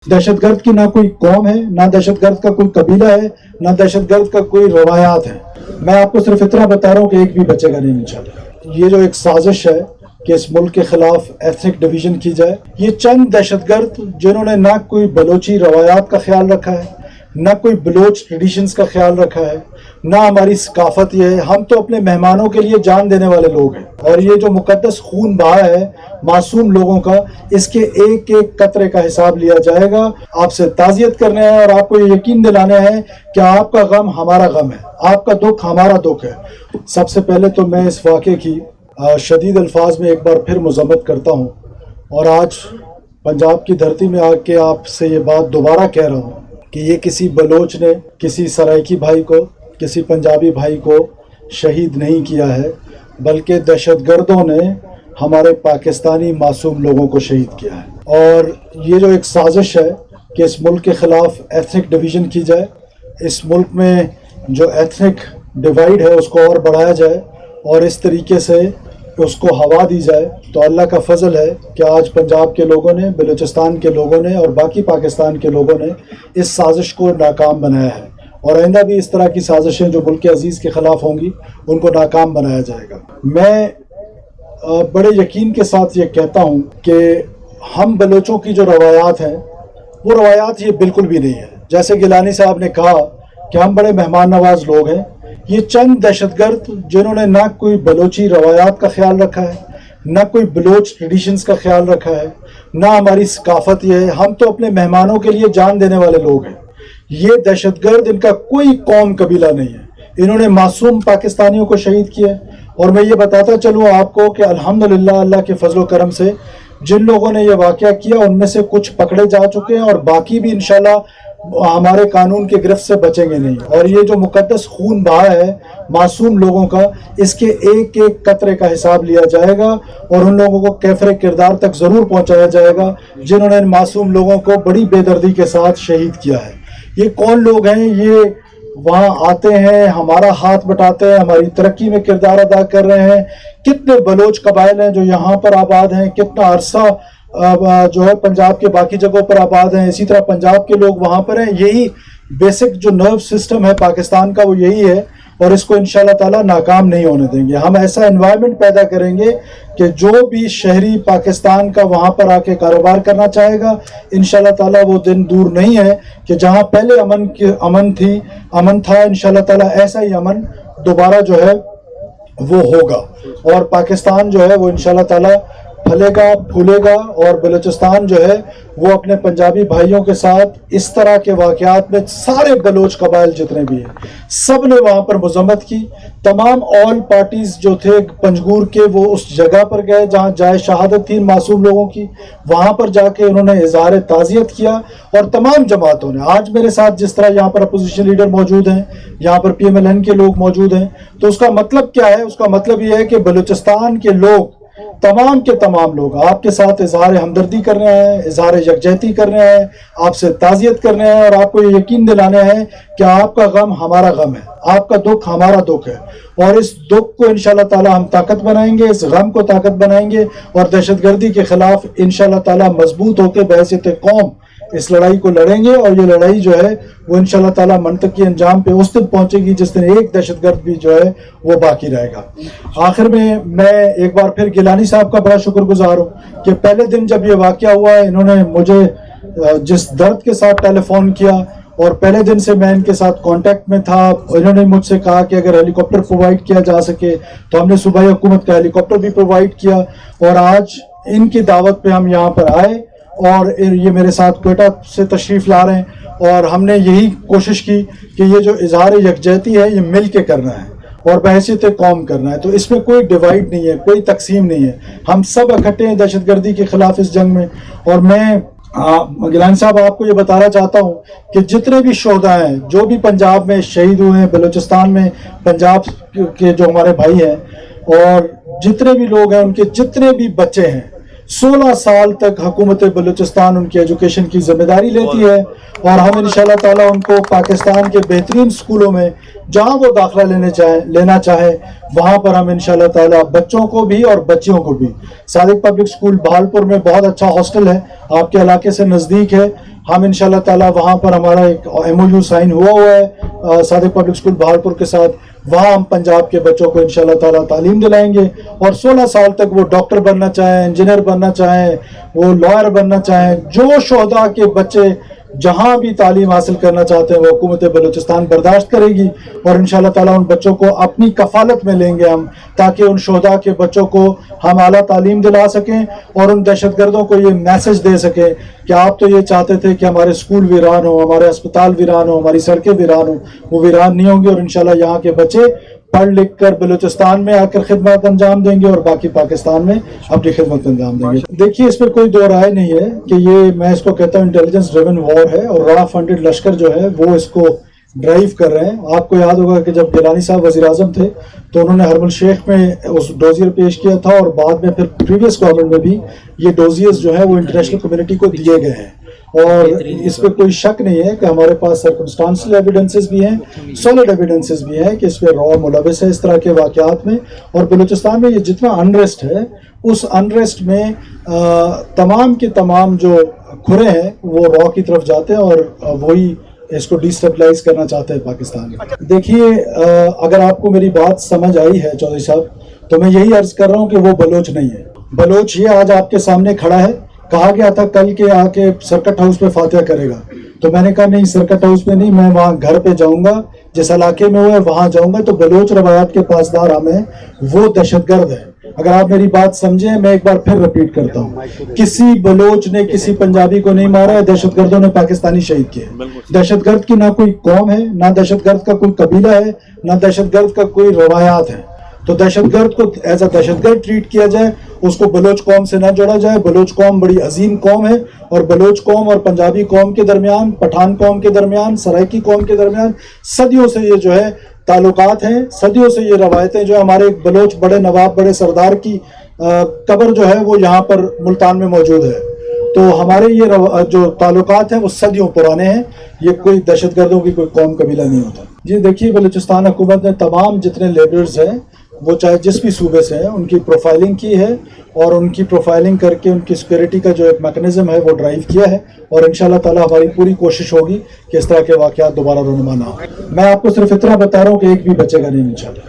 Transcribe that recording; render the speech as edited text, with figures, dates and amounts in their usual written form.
दहशत गर्द की ना कोई कौम है, ना दहशत गर्द का कोई कबीला है, ना दहशत गर्द का कोई रवायात है। मैं आपको सिर्फ इतना बता रहा हूँ कि एक भी बचेगा नहीं इंशाल्लाह। ये जो एक साजिश है कि इस मुल्क के खिलाफ एथनिक डिवीजन की जाए, ये चंद दहशत गर्द जिन्होंने ना कोई बलोची रवायात का ख्याल रखा है, ना कोई बलोच ट्रेडिशंस का ख्याल रखा है, ना हमारी सकाफत ये है। हम तो अपने मेहमानों के लिए जान देने वाले लोग हैं, और ये जो मुकद्दस खून बहा है मासूम लोगों का, इसके एक एक कतरे का हिसाब लिया जाएगा। आपसे ताज़ियत करने हैं और आपको ये यकीन दिलाने हैं कि आपका गम हमारा गम है, आपका दुख हमारा दुख है। सबसे पहले तो मैं इस वाक़े की शदीद अल्फाज में एक बार फिर मज़म्मत करता हूँ, और आज पंजाब की धरती में आके आपसे ये बात दोबारा कह रहा हूँ कि ये किसी बलोच ने किसी सराइकी भाई को, किसी पंजाबी भाई को शहीद नहीं किया है, बल्कि दहशतगर्दों ने हमारे पाकिस्तानी मासूम लोगों को शहीद किया है। और ये जो एक साजिश है कि इस मुल्क के ख़िलाफ़ एथनिक डिवीज़न की जाए, इस मुल्क में जो एथनिक डिवाइड है उसको और बढ़ाया जाए और इस तरीके से उसको हवा दी जाए, तो अल्लाह का फजल है कि आज पंजाब के लोगों ने, बलूचिस्तान के लोगों ने और बाकी पाकिस्तान के लोगों ने इस साजिश को नाकाम बनाया है। और आइंदा भी इस तरह की साजिशें जो मुल्क अजीज़ के ख़िलाफ़ होंगी उनको नाकाम बनाया जाएगा। मैं बड़े यकीन के साथ ये कहता हूँ कि हम बलोचों की जो रवायात हैं वो रवायात ये बिल्कुल भी नहीं है। जैसे गिलानी साहब ने कहा कि हम बड़े मेहमान नवाज लोग हैं, ये चंद दहशतगर्द जिन्होंने ना कोई बलोची रवायात का ख्याल रखा है, ना कोई बलोच ट्रेडिशंस का ख्याल रखा है, ना हमारी सकाफत ये है। हम तो अपने मेहमानों के लिए जान देने वाले लोग हैं। ये दहशतगर्द, इनका कोई कौम कबीला नहीं है, इन्होंने मासूम पाकिस्तानियों को शहीद किया। और मैं ये बताता चलूँ आपको कि अल्हम्दुलिल्लाह अल्लाह के फजल करम से जिन लोगों ने ये वाक़या किया उनमें से कुछ पकड़े जा चुके हैं, और बाकी भी इंशाल्लाह हमारे कानून के गिरफ्त से बचेंगे नहीं। और ये जो मुकद्दस खून बहा है मासूम लोगों का, इसके एक एक कतरे का हिसाब लिया जाएगा और उन लोगों को कैफरे किरदार तक ज़रूर पहुंचाया जाएगा जिन्होंने इन मासूम लोगों को बड़ी बेदर्दी के साथ शहीद किया है। ये कौन लोग हैं? ये वहाँ आते हैं, हमारा हाथ बटाते हैं, हमारी तरक्की में किरदार अदा कर रहे हैं। कितने बलोच कबाइल हैं जो यहाँ पर आबाद हैं, कितना अरसा जो है पंजाब के बाकी जगहों पर आबाद हैं, इसी तरह पंजाब के लोग वहाँ पर हैं। यही बेसिक जो नर्व सिस्टम है पाकिस्तान का वो यही है, और इसको इंशाल्लाह ताला नाकाम नहीं होने देंगे। हम ऐसा एनवायरनमेंट पैदा करेंगे कि जो भी शहरी पाकिस्तान का वहाँ पर आके कारोबार करना चाहेगा, इंशाल्लाह ताला वो दिन दूर नहीं है कि जहाँ पहले अमन था, इंशाल्लाह ताला ऐसा ही अमन दोबारा जो है वो होगा, और पाकिस्तान जो है वो इंशाल्लाह ताला फलेगा फूलेगा। और बलूचिस्तान जो है वो अपने पंजाबी भाइयों के साथ इस तरह के वाक़यात में सारे बलोच कबाइल जितने भी हैं सब ने वहाँ पर मज़म्मत की। तमाम ऑल पार्टीज़ जो थे पंजगूर के, वो उस जगह पर गए जहाँ जाए शहादत थी मासूम लोगों की, वहाँ पर जाके उन्होंने इज़हार ताज़ियत किया। और तमाम जमातों ने, आज मेरे साथ जिस तरह यहाँ पर अपोजिशन लीडर मौजूद हैं, यहाँ पर PMLN के लोग मौजूद हैं, तो उसका मतलब क्या है? उसका मतलब ये है कि बलूचिस्तान के लोग, तमाम के तमाम लोग आपके साथ इजहार हमदर्दी कर रहे हैं, इजहार यकजहती कर रहे हैं, आपसे ताज़ियत करने हैं, और आपको ये यकीन दिलाने हैं कि आपका गम हमारा गम है, आपका दुख हमारा दुख है। और इस दुख को इंशाल्लाह ताला हम ताकत बनाएंगे, इस गम को ताकत बनाएंगे, और दहशतगर्दी के खिलाफ इंशाल्लाह ताला मजबूत होकर बहैसियत कौम इस लड़ाई को लड़ेंगे। और ये लड़ाई जो है वो इंशाल्लाह ताला मंतकी अंजाम पे उस दिन पहुंचेगी जिस दिन एक दहशतगर्द भी जो है वो बाकी रहेगा। आखिर में मैं एक बार फिर गिलानी साहब का बड़ा शुक्रगुजार हूँ कि पहले दिन जब ये वाक़या हुआ, इन्होंने मुझे जिस दर्द के साथ टेलीफोन किया, और पहले दिन से मैं इनके साथ कांटेक्ट में था। इन्होंने मुझसे कहा कि अगर हेलीकॉप्टर प्रोवाइड किया जा सके तो हमने सूबाई हुकूमत का हेलीकॉप्टर भी प्रोवाइड किया, और आज इनकी दावत पे हम यहाँ पर आए और ये मेरे साथ क्वेटा से तशरीफ़ ला रहे हैं। और हमने यही कोशिश की कि ये जो इज़हार यकजहती है ये मिल के करना है और बहैसियत कौम करना है। तो इसमें कोई डिवाइड नहीं है, कोई तकसीम नहीं है, हम सब इकट्ठे हैं दहशतगर्दी के ख़िलाफ़ इस जंग में। और मैं गिलानी साहब आपको ये बताना चाहता हूँ कि जितने भी शोहदा हैं, जो भी पंजाब में शहीद हुए हैं, बलूचिस्तान में पंजाब के जो हमारे भाई हैं, और जितने भी लोग हैं, उनके जितने भी बच्चे हैं, 16 साल तक हुकूमत बलूचिस्तान उनकी एजुकेशन की जिम्मेदारी लेती है और हम इंशाल्लाह ताला उनको पाकिस्तान के बेहतरीन स्कूलों में जहाँ वो दाखिला लेना चाहे वहाँ पर हम इंशाल्लाह ताला बच्चों को भी और बच्चियों को भी, सादिक पब्लिक स्कूल बहालपुर में बहुत अच्छा हॉस्टल है, आपके इलाके से नज़दीक है, हम इंशाल्लाह ताला वहाँ पर हमारा एक MOU साइन हुआ है सादिक पब्लिक स्कूल बहालपुर के साथ, वहाँ हम पंजाब के बच्चों को इंशाल्लाह ताला तालीम दिलाएंगे और 16 साल तक वो डॉक्टर बनना चाहें, इंजीनियर बनना चाहें, वो लॉयर बनना चाहें, जो शोहदा के बच्चे जहाँ भी तालीम हासिल करना चाहते हैं वो हुकूमत बलूचिस्तान बर्दाश्त करेगी और इंशाल्लाह ताला उन बच्चों को अपनी कफालत में लेंगे हम, ताकि उन शोहदा के बच्चों को हम आला तालीम दिला सकें और उन दहशतगर्दों को ये मैसेज दे सकें कि आप तो ये चाहते थे कि हमारे स्कूल वीरान हो, हमारे अस्पताल वीरान हो, हमारी सड़कें वीरान हो, वो वीरान नहीं होंगी और इंशाल्लाह यहाँ के बच्चे पढ़ लिख कर बलूचिस्तान में आकर खिदमत अंजाम देंगे और बाकी पाकिस्तान में अपनी खिदमत अंजाम देंगे। देखिए, इस पर कोई दो राय नहीं है कि ये, मैं इसको कहता हूँ, इंटेलिजेंस ड्रिवन वॉर है और राह फंडेड लश्कर जो है वो इसको ड्राइव कर रहे हैं। आपको याद होगा कि जब गिलानी साहब वज़ीर आज़म थे तो उन्होंने हरमल शेख में उस डोजियर पेश किया था और बाद में फिर प्रीवियस गवर्नमेंट में भी ये डोजियर्स जो है वो इंटरनेशनल कम्युनिटी को दिए गए हैं और इस पर कोई शक नहीं है कि हमारे पास सर्कमस्टांशियल एविडेंसेस भी हैं, सॉलिड एविडेंसेस भी हैं कि इस पर रॉ मुलविस है इस तरह के वाक़यात में। और बलूचिस्तान में ये जितना अनरेस्ट है उस अनरेस्ट में तमाम के तमाम जो खुरे हैं वो रॉ की तरफ जाते हैं और वही इसको डिस्टेबलाइज करना चाहते हैं पाकिस्तान में। देखिए, अगर आपको मेरी बात समझ आई है चौधरी साहब, तो मैं यही अर्ज कर रहा हूँ कि वो बलोच नहीं है। बलोच ये आज आपके सामने खड़ा है, कहा गया था कल के आके सर्किट हाउस पे फातिहा करेगा, तो मैंने कहा नहीं, सर्किट हाउस पे नहीं, मैं वहाँ घर पे जाऊँगा, जिस इलाके में वो है वहाँ जाऊँगा। तो बलोच रवायात के पासदार हम हैं, वो दहशतगर्द है। अगर आप मेरी बात समझें, मैं एक बार फिर रिपीट करता हूँ, किसी बलोच ने किसी पंजाबी को नहीं मारा है, दहशतगर्दों ने पाकिस्तानी शहीद किए। दहशतगर्द की ना कोई कौम है, ना दहशतगर्द का कोई कबीला है, ना दहशतगर्द का कोई रवायात है। तो दहशतगर्द को एज अ दहशतगर्द ट्रीट किया जाए, उसको बलोच कौम से ना जोड़ा जाए। बलोच कौम बड़ी अजीम कौम है और बलोच कौम और पंजाबी कौम के दरमियान, पठान कौम के दरमियान, सराइकी कौम के दरमियान सदियों से ये जो है ताल्लुकात हैं, सदियों से ये रवायतें जो है। हमारे एक बलोच बड़े नवाब, बड़े सरदार की कब्र जो है वो यहाँ पर मुल्तान में मौजूद है। तो हमारे ये जो ताल्लुकात हैं वो सदियों पुराने हैं, ये कोई दहशतगर्दों की कोई कौम कबीला नहीं होता। जी देखिए, बलूचिस्तान हुकूमत ने तमाम जितने लेबरर्स हैं वो चाहे जिस भी सूबे से हैं उनकी प्रोफाइलिंग की है और उनकी प्रोफाइलिंग करके उनकी सिक्योरिटी का जो एक मैकेनिज्म है वो ड्राइव किया है और इंशाल्लाह ताला हमारी पूरी कोशिश होगी कि इस तरह के वाक़यात दोबारा रूनुमा ना हो। मैं आपको सिर्फ इतना बता रहा हूँ कि एक भी बचेगा नहीं इंशाल्लाह।